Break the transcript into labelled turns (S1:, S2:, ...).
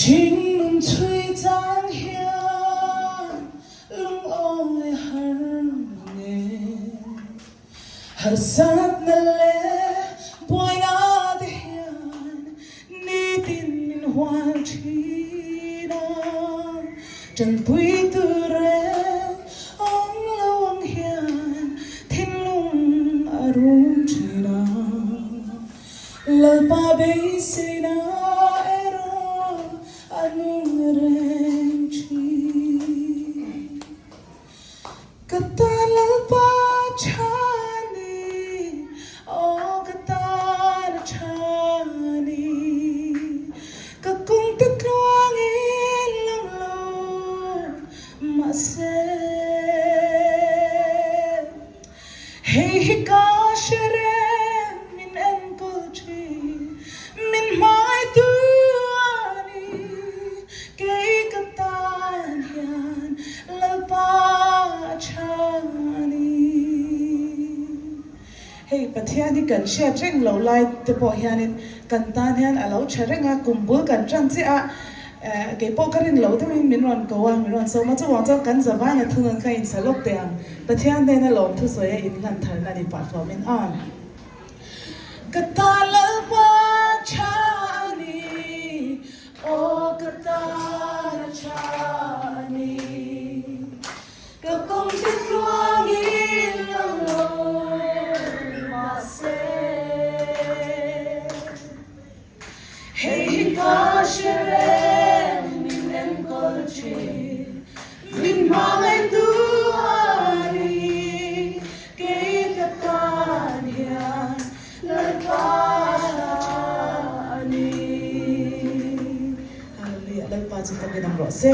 S1: chính mình thui giang hiền lung ôi har sát na le boy na de hiền ni tin min hoa chi na chân thui tu re ong lawang hiền thiên lung arum chi na lalpa be se na anung reng chi katalal pa chani o katal chani kakung tatluang ilang lo mase hey hikashere min enkol chi min mai tu hey pathian ni kan share reng lo lai te po hianin kan tan hian alo tharenga kumbul kan tran chi a ke po karin lo te min ron ko wa min ron so ma chu wang chaw kan zawa na thungan kha in salok te ang pathian de na lom thu soya in lan thar na ni perform in on katal pa chani o katal chani kakong titluang ilang lo hey hikashere min enkol chi min malay duani kay katan hiyan lalpachani hallelujah lalpachani tabi ng rose